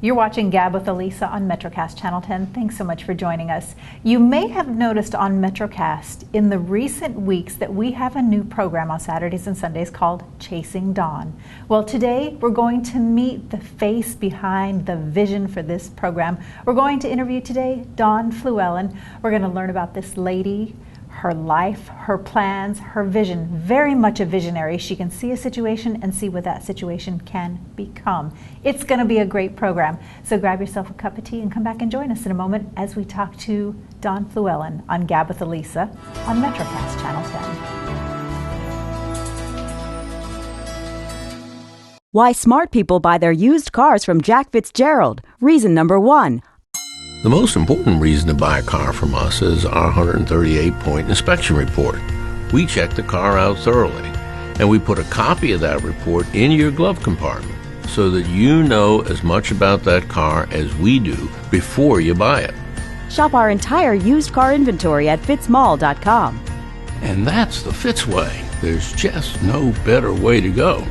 You're watching GAB with ALisa on MetroCast Channel 10. Thanks so much for joining us. You may have noticed on MetroCast in the recent weeks that we have a new program on Saturdays and Sundays called Chasing Dawn. Well, today we're going to meet the face behind the vision for this program. We're going to interview today Dawn Flewellyn. We're going to learn about this lady, her life, her plans, her vision. Very much a visionary. She can see a situation and see what that situation can become. It's going to be a great program. So grab yourself a cup of tea and come back and join us in a moment as we talk to Dawn Flewellyn on GAB with ALisa on MetroCast Channel 10. Why smart people buy their used cars from Jack Fitzgerald. Reason number 1. The most important reason to buy a car from us is our 138-point inspection report. We check the car out thoroughly, and we put a copy of that report in your glove compartment so that you know as much about that car as we do before you buy it. Shop our entire used car inventory at fitzmall.com. And that's the Fitz way. There's just no better way to go.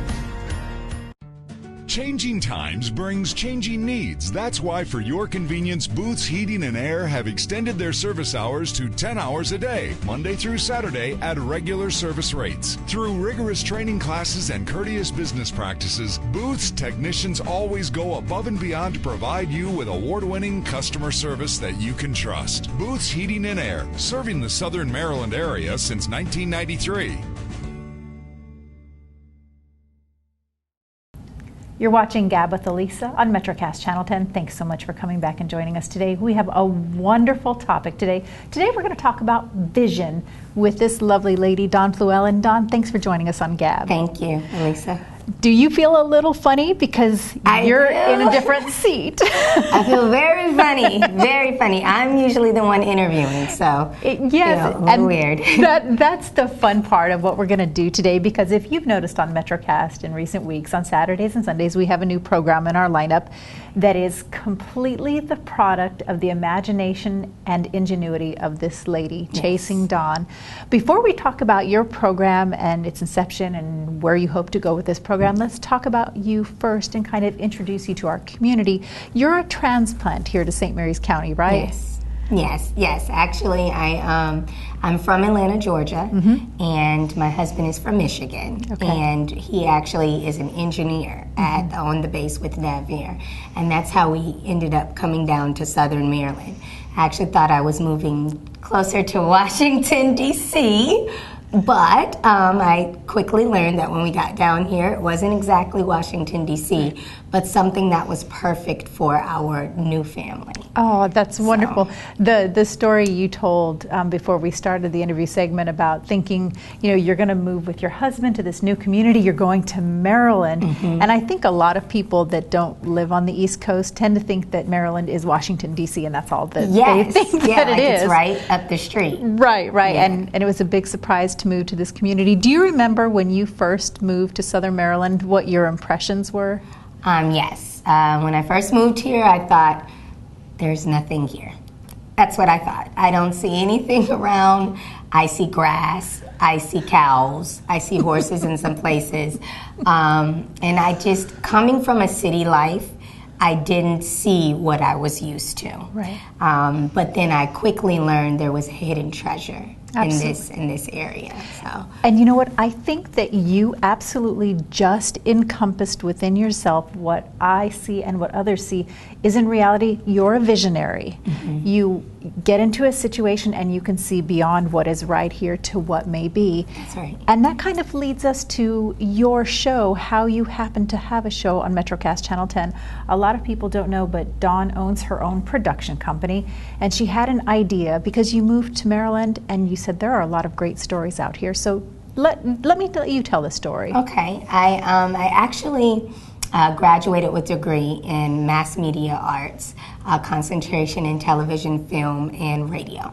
Changing times brings changing needs. That's why, for your convenience, Booth's Heating and Air have extended their service hours to 10 hours a day, Monday through Saturday, at regular service rates. Through rigorous training classes and courteous business practices, Booth's technicians always go above and beyond to provide you with award-winning customer service that you can trust. Booth's Heating and Air, serving the Southern Maryland area since 1993. You're watching GAB with ALisa on MetroCast Channel 10. Thanks so much for coming back and joining us today. We have a wonderful topic today. Today we're going to talk about vision with this lovely lady, Dawn Flewellyn. Dawn, thanks for joining us on GAB. Thank you, ALisa. Do you feel a little funny because you're in a different seat? I feel very funny, very funny. I'm usually the one interviewing, so yes, a little weird. That's the fun part of what we're going to do today, because if you've noticed on MetroCast in recent weeks, on Saturdays and Sundays, we have a new program in our lineup that is completely the product of the imagination and ingenuity of this lady, yes. Chasing Dawn. Before we talk about your program and its inception and where you hope to go with this program, let's talk about you first and kind of introduce you to our community. You're a transplant here to St. Mary's County, right? Yes. Actually, I'm from Atlanta, Georgia, and my husband is from Michigan, and he actually is an engineer on the base with Navier, and that's how we ended up coming down to Southern Maryland. I actually thought I was moving closer to Washington, D.C., but I quickly learned that when we got down here, it wasn't exactly Washington, D.C., but something that was perfect for our new family. Oh, that's wonderful. The story you told before we started the interview segment about thinking, you're going to move with your husband to this new community, you're going to Maryland. And I think a lot of people that don't live on the East Coast tend to think that Maryland is Washington, D.C., and that's all that they think that it is. It's right up the street. Right. Yeah. And it was a big surprise to move to this community. Do you remember when you first moved to Southern Maryland, what your impressions were? Yes. When I first moved here, I thought, there's nothing here. That's what I thought. I don't see anything around. I see grass. I see cows. I see horses in some places. And I just, coming from a city life, I didn't see what I was used to. Right. But then I quickly learned there was hidden treasure in this area. So. And you know what? I think that you absolutely just encompassed within yourself what I see and what others see is, in reality, you're a visionary. You get into a situation and you can see beyond what is right here to what may be. That's right. And that kind of leads us to your show, how you happen to have a show on MetroCast Channel 10. A lot of people don't know, but Dawn owns her own production company, and she had an idea because you moved to Maryland and you said there are a lot of great stories out here. So let me let you tell the story. Okay. I actually graduated with a degree in mass media arts, concentration in television, film, and radio.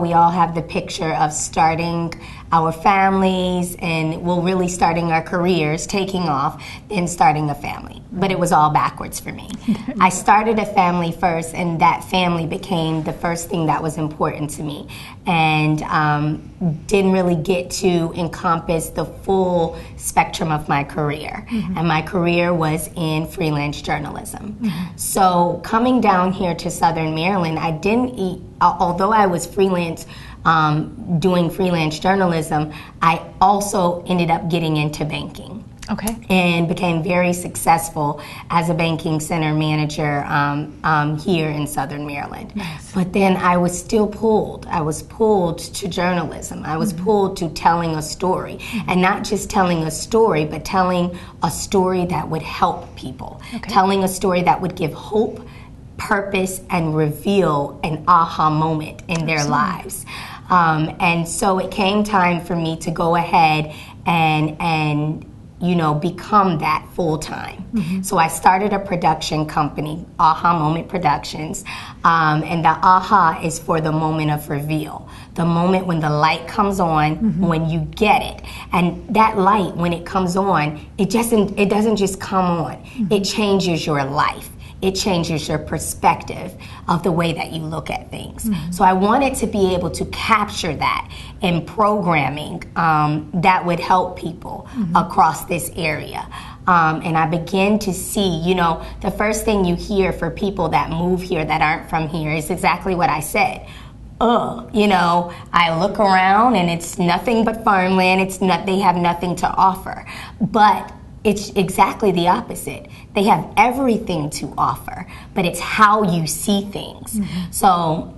We all have the picture of starting our families and really starting our careers, taking off, then starting a family. But it was all backwards for me. I started a family first, and that family became the first thing that was important to me, and didn't really get to encompass the full spectrum of my career. And my career was in freelance journalism. So coming down here to Southern Maryland, I didn't although I was freelance, doing freelance journalism, I also ended up getting into banking. Okay. And became very successful as a banking center manager here in Southern Maryland. Nice. But then I was still pulled. I was pulled to journalism. I was pulled to telling a story. And not just telling a story, but telling a story that would help people. Okay. Telling a story that would give hope, purpose, and reveal an aha moment in their lives. And so it came time for me to go ahead and become that full time. So I started a production company, Aha Moment Productions, and the aha is for the moment of reveal, the moment when the light comes on, when you get it. And that light, when it comes on, it doesn't just come on, it changes your life. It changes your perspective of the way that you look at things. So I wanted to be able to capture that in programming that would help people across this area. And I began to see, the first thing you hear for people that move here that aren't from here is exactly what I said. I look around and it's nothing but farmland. They have nothing to offer. But it's exactly the opposite. They have everything to offer, but it's how you see things. So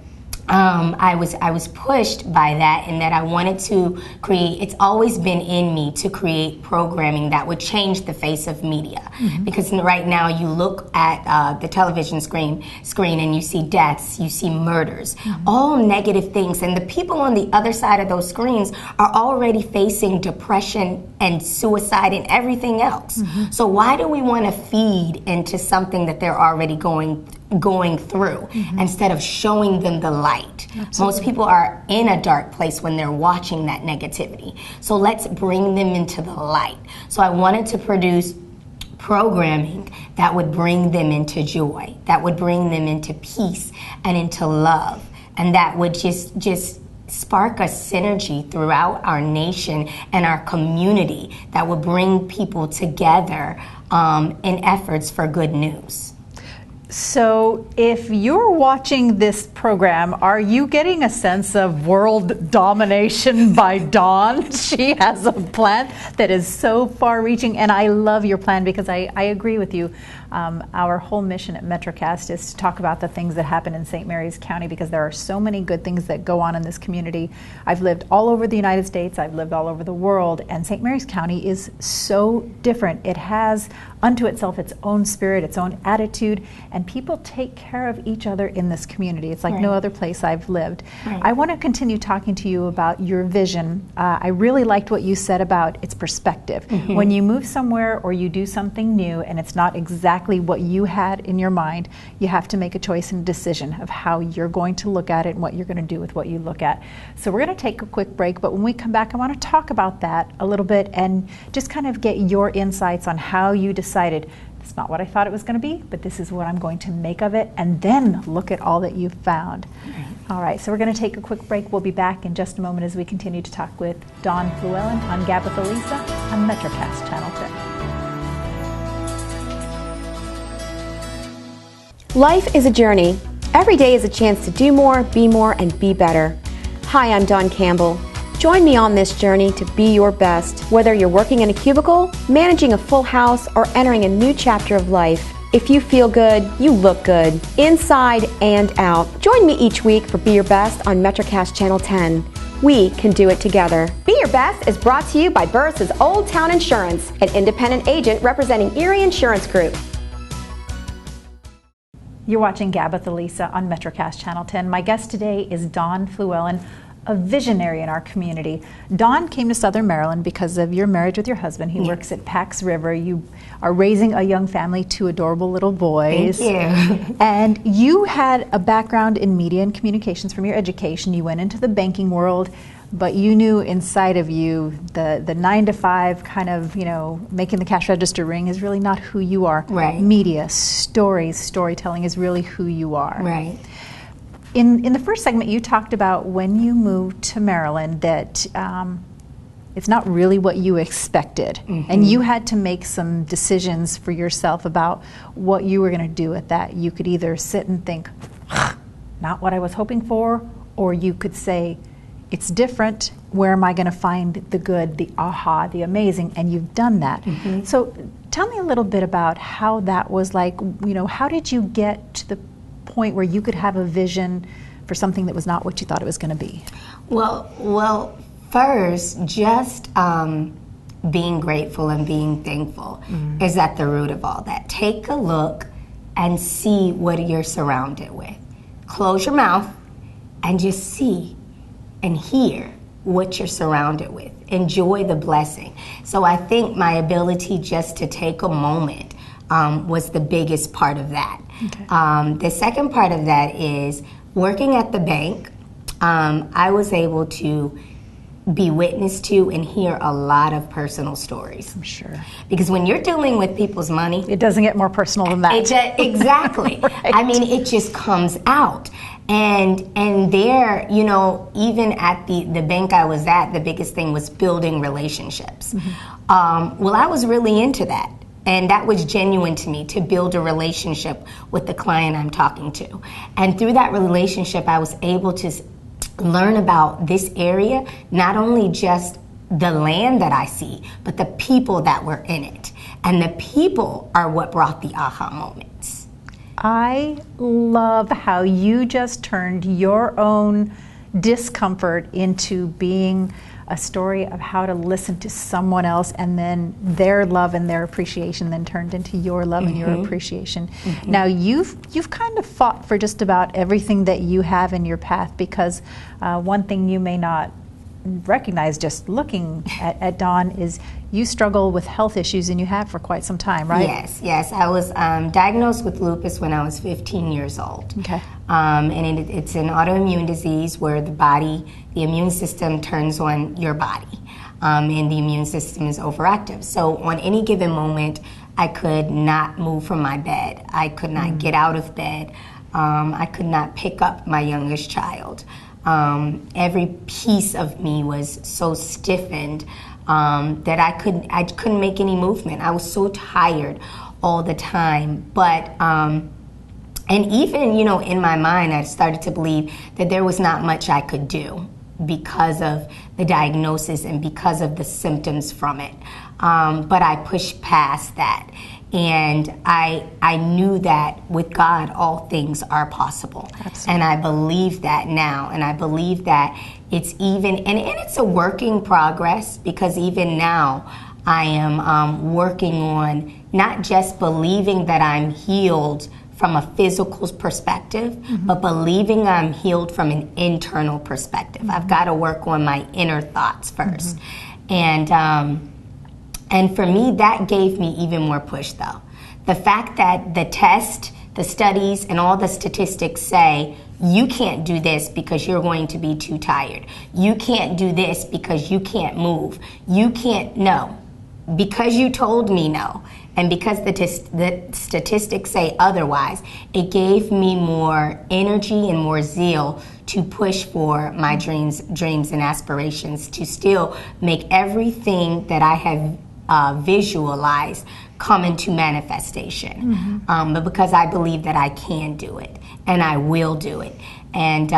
I was pushed by that, and that I wanted to create. It's always been in me to create programming that would change the face of media. Because right now you look at the television screen and you see deaths, you see murders, all negative things, and the people on the other side of those screens are already facing depression and suicide and everything else. So why do we want to feed into something that they're already going through instead of showing them the light? Most people are in a dark place when they're watching that negativity. So let's bring them into the light. So I wanted to produce programming that would bring them into joy, that would bring them into peace and into love, and that would just spark a synergy throughout our nation and our community that would bring people together in efforts for good news. So if you're watching this program, are you getting a sense of world domination by Dawn? She has a plan that is so far-reaching, and I love your plan because I agree with you. Our whole mission at MetroCast is to talk about the things that happen in St. Mary's County because there are so many good things that go on in this community. I've lived all over the United States, I've lived all over the world, and St. Mary's County is so different. It has unto itself its own spirit, its own attitude, and people take care of each other in this community. It's like no other place I've lived. I want to continue talking to you about your vision. I really liked what you said about its perspective. When you move somewhere or you do something new and it's not exactly what you had in your mind, you have to make a choice and a decision of how you're going to look at it and what you're going to do with what you look at. So we're going to take a quick break, but when we come back, I want to talk about that a little bit and just kind of get your insights on how you decided it's not what I thought it was going to be, but this is what I'm going to make of it, and then look at all that you've found. All right, so we're going to take a quick break. We'll be back in just a moment as we continue to talk with Dawn Flewellyn on GAB with ALisa on MetroCast Channel 10. Life is a journey. Every day is a chance to do more, and be better. Hi, I'm Dawn Campbell. Join me on this journey to be your best, whether you're working in a cubicle, managing a full house, or entering a new chapter of life. If you feel good, you look good, inside and out. Join me each week for Be Your Best on MetroCast Channel 10. We can do it together. Be Your Best is brought to you by Burris's Old Town Insurance, an independent agent representing Erie Insurance Group. You're watching GAB with ALisa on MetroCast Channel 10. My guest today is Dawn Flewellyn, a visionary in our community. Dawn came to Southern Maryland because of your marriage with your husband. He works at Pax River. You are raising a young family, 2 adorable little boys. Thank you. And you had a background in media and communications from your education. You went into the banking world. but you knew inside of you the 9 to 5 kind of, making the cash register ring is really not who you are. Right. Media, stories, storytelling is really who you are. Right. In the first segment, you talked about when you moved to Maryland that it's not really what you expected. And you had to make some decisions for yourself about what you were going to do with that. You could either sit and think, not what I was hoping for, or you could say, it's different. Where am I going to find the good, the aha, the amazing? And you've done that. So tell me a little bit about how that was like. How did you get to the point where you could have a vision for something that was not what you thought it was going to be? Well, first, just being grateful and being thankful is at the root of all that. Take a look and see what you're surrounded with. Close your mouth and just see and hear what you're surrounded with. Enjoy the blessing. So I think my ability just to take a moment was the biggest part of that. Okay. The second part of that is working at the bank. I was able to be witness to and hear a lot of personal stories. I'm sure. Because when you're dealing with people's money, it doesn't get more personal than that. Exactly. Right. I mean, it just comes out. And there, even at the bank I was at, the biggest thing was building relationships. Well, I was really into that. And that was genuine to me, to build a relationship with the client I'm talking to. And through that relationship, I was able to learn about this area, not only just the land that I see, but the people that were in it. And the people are what brought the aha moments. I love how you just turned your own discomfort into being a story of how to listen to someone else, and then their love and their appreciation then turned into your love and your appreciation. Now you've kind of fought for just about everything that you have in your path, because one thing you may not recognize just looking at Dawn is you struggle with health issues, and you have for quite some time, right? Yes. I was diagnosed with lupus when I was 15 years old. Okay. And it's an autoimmune disease where the immune system turns on your body, and the immune system is overactive. So on any given moment, I could not move from my bed. I could not get out of bed. I could not pick up my youngest child. Every piece of me was so stiffened that I couldn't make any movement. I was so tired all the time. But and even in my mind, I started to believe that there was not much I could do because of the diagnosis and because of the symptoms from it. But I pushed past that. And I knew that with God, all things are possible. Absolutely. And I believe that now. And I believe that it's even, and it's a work in progress, because even now I am working on not just believing that I'm healed from a physical perspective, but believing I'm healed from an internal perspective. I've got to work on my inner thoughts first. And for me, that gave me even more push, though. The fact that the test, the studies, and all the statistics say, you can't do this because you're going to be too tired. You can't do this because you can't move. You can't, no. Because you told me no, and because the statistics say otherwise, it gave me more energy and more zeal to push for my dreams and aspirations, to still make everything that I have visualize come into manifestation. But because I believe that I can do it, and I will do it. And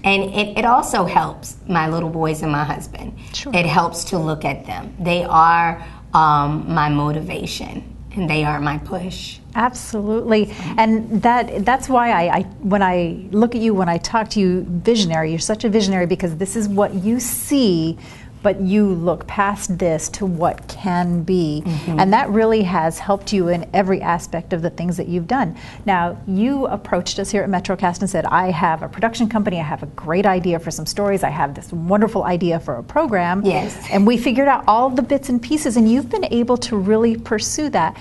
it also helps my little boys and my husband. Sure. It helps to look at them. They are my motivation, and they are my push. Absolutely. And that's why I when I look at you, when I talk to you, visionary, you're such a visionary, because this is what you see, but you look past this to what can be. And that really has helped you in every aspect of the things that you've done. Now, you approached us here at MetroCast and said, I have a production company, I have a great idea for some stories, I have this wonderful idea for a program. Yes. And we figured out all the bits and pieces, and you've been able to really pursue that.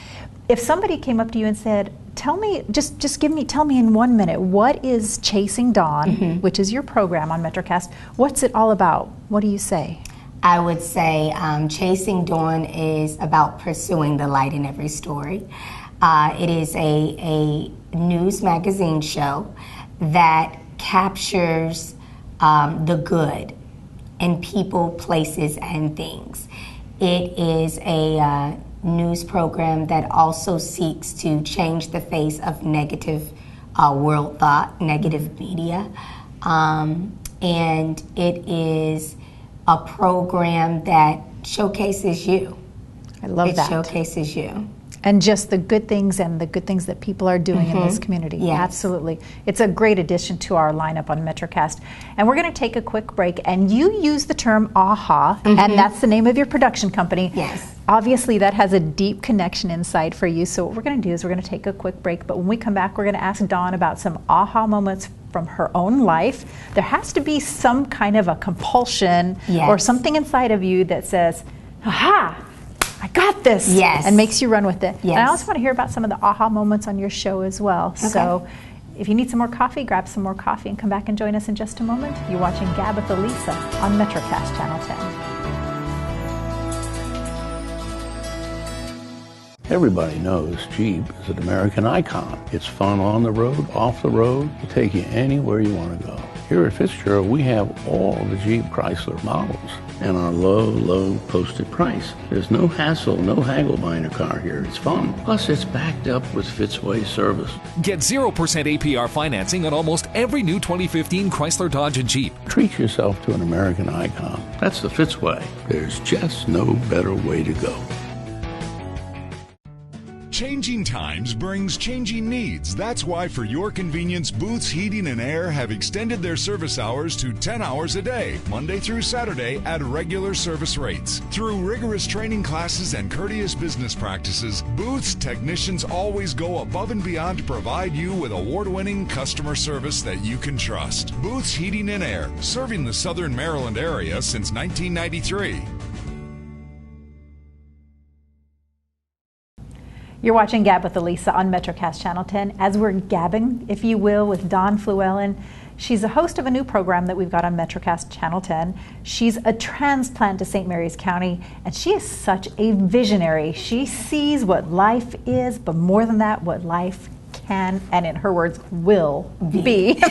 If somebody came up to you and said, tell me in 1 minute, what is Chasing Dawn, which is your program on MetroCast? What's it all about? What do you say? I would say Chasing Dawn is about pursuing the light in every story. It is a news magazine show that captures the good in people, places, and things. It is a news program that also seeks to change the face of negative world thought, negative media. And it is a program that showcases you. I love that. It showcases you. And just the good things that people are doing in this community. Yes. Absolutely. It's a great addition to our lineup on MetroCast. And we're going to take a quick break. And you use the term AHA, and that's the name of your production company. Yes. Obviously, that has a deep connection inside for you. So what we're going to do is we're going to take a quick break. But when we come back, we're going to ask Dawn about some AHA moments from her own life. There has to be some kind of a compulsion or something inside of you that says, aha! I got this, and makes you run with it. Yes. And I also want to hear about some of the aha moments on your show as well. Okay. So if you need some more coffee, grab some more coffee and come back and join us in just a moment. You're watching GAB with ALisa on MetroCast Channel 10. Everybody knows Jeep is an American icon. It's fun on the road, off the road, to take you anywhere you want to go. Here at Fitzgerald, we have all the Jeep Chrysler models and our low posted price. There's no hassle, no haggle buying a car here. It's fun. Plus, it's backed up with Fitzway service. Get 0% APR financing on almost every new 2015 Chrysler, Dodge, and Jeep. Treat yourself to an American icon. That's the Fitzway. There's just no better way to go. Changing times brings changing needs. That's why, for your convenience, Booth's Heating and Air have extended their service hours to 10 hours a day, Monday through Saturday, at regular service rates. Through rigorous training classes and courteous business practices, Booth's technicians always go above and beyond to provide you with award-winning customer service that you can trust. Booth's Heating and Air, serving the Southern Maryland area since 1993. You're watching Gab with ALisa on MetroCast Channel 10 as we're gabbing, if you will, with Dawn Flewellyn. She's a host of a new program that we've got on MetroCast Channel 10. She's a transplant to St. Mary's County, and she is such a visionary. She sees what life is, but more than that, what life can, and in her words, will be.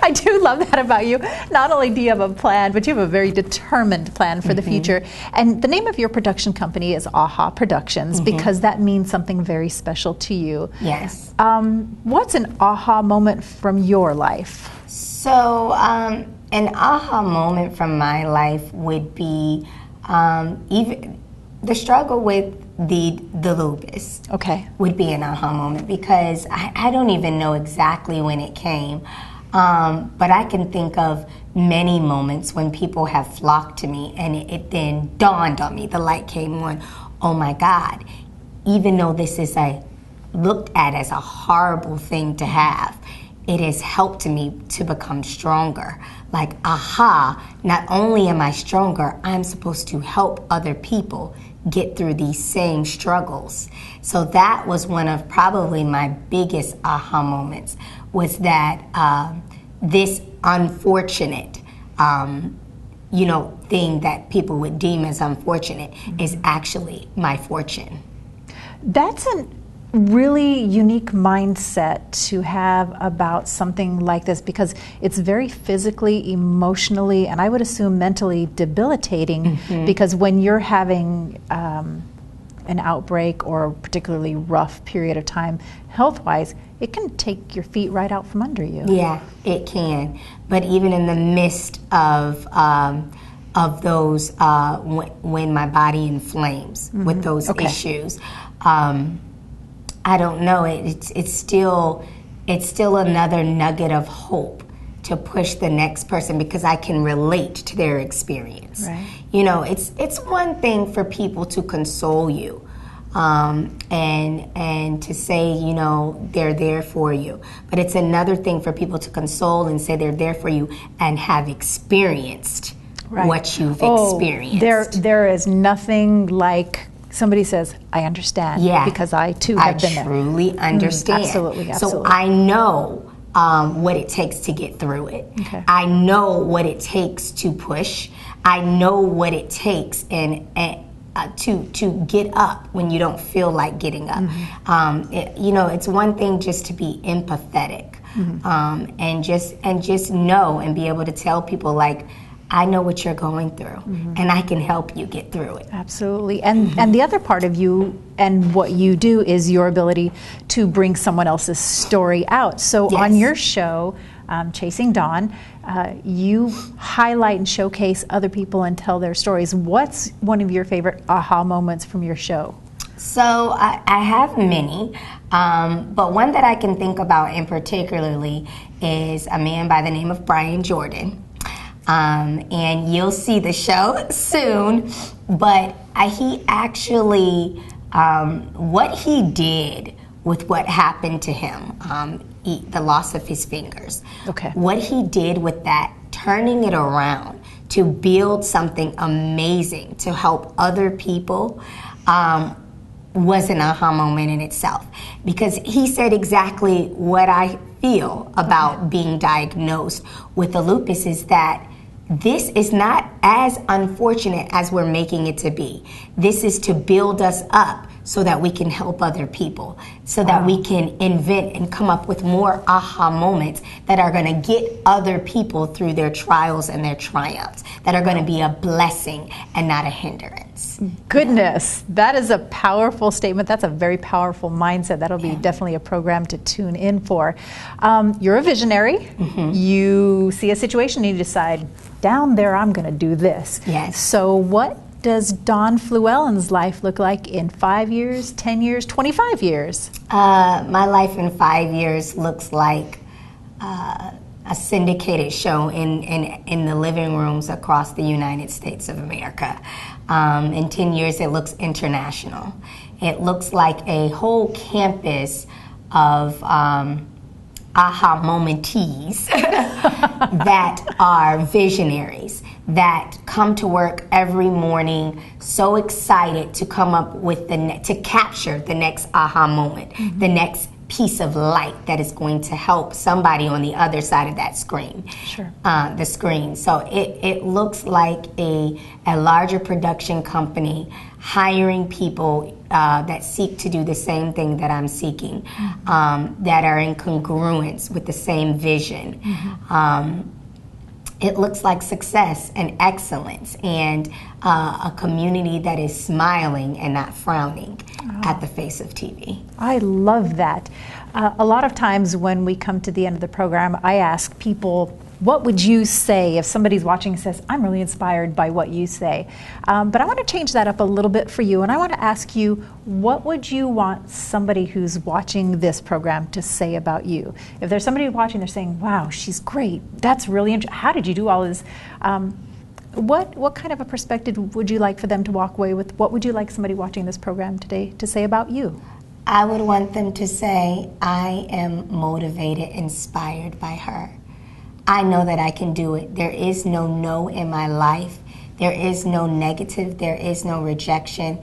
I do love that about you. Not only do you have a plan, but you have a very determined plan for the future. And the name of your production company is AHA Productions because that means something very special to you. Yes. What's an aha moment from your life? So, an aha moment from my life would be even the struggle with the lupus. Okay. Would be an aha moment because I don't even know exactly when it came. But I can think of many moments when people have flocked to me and it then dawned on me, the light came on, oh my God, even though this is looked at as a horrible thing to have, it has helped me to become stronger. Like, aha, not only am I stronger, I'm supposed to help other people get through these same struggles. So that was one of probably my biggest aha moments, was that this unfortunate, thing that people would deem as unfortunate is actually my fortune. That's a really unique mindset to have about something like this because it's very physically, emotionally, and I would assume mentally debilitating because when you're having an outbreak or a particularly rough period of time health-wise, it can take your feet right out from under you. Yeah, it can. But even in the midst of those, when my body inflames with those issues, I don't know. It's still another nugget of hope to push the next person because I can relate to their experience. Right. It's one thing for people to console you, and to say, they're there for you. But it's another thing for people to console and say they're there for you and have experienced what you've experienced. There is nothing like somebody says, I understand, Yeah. because I too have been there. I truly understand. Absolutely. So I know what it takes to get through it. Okay. I know what it takes to push. I know what it takes and to get up when you don't feel like getting up. It's one thing just to be empathetic, and just know and be able to tell people, like, I know what you're going through, and I can help you get through it. Absolutely. And the other part of you and what you do is your ability to bring someone else's story out. So Yes. on your show, Chasing Dawn, you highlight and showcase other people and tell their stories. What's one of your favorite aha moments from your show? So I have many, but one that I can think about in particularly is a man by the name of Brian Jordan. And you'll see the show soon, but he actually, what he did with what happened to him, the loss of his fingers, Okay. what he did with that, turning it around to build something amazing to help other people, was an aha moment in itself, because he said exactly what I feel about being diagnosed with the lupus, is that this is not as unfortunate as we're making it to be. This is to build us up so that we can help other people, so that we can invent and come up with more aha moments that are going to get other people through their trials and their triumphs, that are going to be a blessing and not a hindrance. Goodness, that is a powerful statement. That's a very powerful mindset. That'll be definitely a program to tune in for. You're a visionary. You see a situation and you decide, down there I'm going to do this. Yes. So what does Dawn Flewellyn's life look like in 5 years, 10 years, 25 years? My life in 5 years looks like a syndicated show in the living rooms across the United States of America. In 10 years, it looks international. It looks like a whole campus of aha momentees that are visionaries, that come to work every morning so excited to come up with to capture the next aha moment, the next piece of light that is going to help somebody on the other side of that screen. Sure. The screen. So it looks like a larger production company hiring people that seek to do the same thing that I'm seeking, that are in congruence with the same vision. It looks like success and excellence, and a community that is smiling and not frowning at the face of TV. I love that. A lot of times when we come to the end of the program, I ask people, what would you say if somebody's watching and says, I'm really inspired by what you say? But I want to change that up a little bit for you, and I want to ask you, what would you want somebody who's watching this program to say about you? If there's somebody watching, they're saying, wow, she's great, that's really interesting, how did you do all this? What kind of a perspective would you like for them to walk away with? What would you like somebody watching this program today to say about you? I would want them to say, I am motivated, inspired by her. I know that I can do it. There is no in my life. There is no negative. There is no rejection.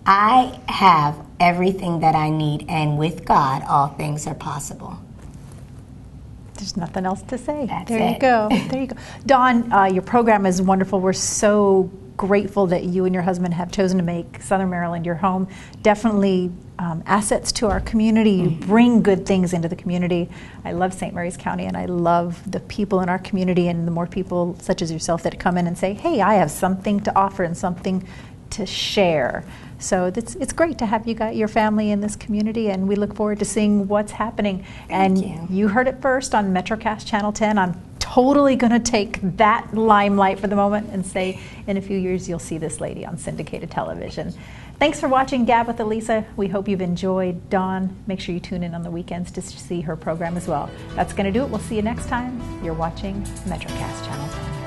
I have everything that I need, and with God, all things are possible. There's nothing else to say. That's there it. you go. There you go. Dawn, your program is wonderful. We're so grateful that you and your husband have chosen to make Southern Maryland your home. Definitely assets to our community. You bring good things into the community. I love St. Mary's County, and I love the people in our community, and the more people such as yourself that come in and say, hey, I have something to offer and something to share. So it's great to have you got your family in this community, and we look forward to seeing what's happening. Thank You heard it first on MetroCast Channel 10. I'm totally going to take that limelight for the moment and say in a few years you'll see this lady on syndicated television. Thanks for watching GAB with ALisa. We hope you've enjoyed Dawn. Make sure you tune in on the weekends to see her program as well. That's going to do it. We'll see you next time. You're watching MetroCast Channel 10.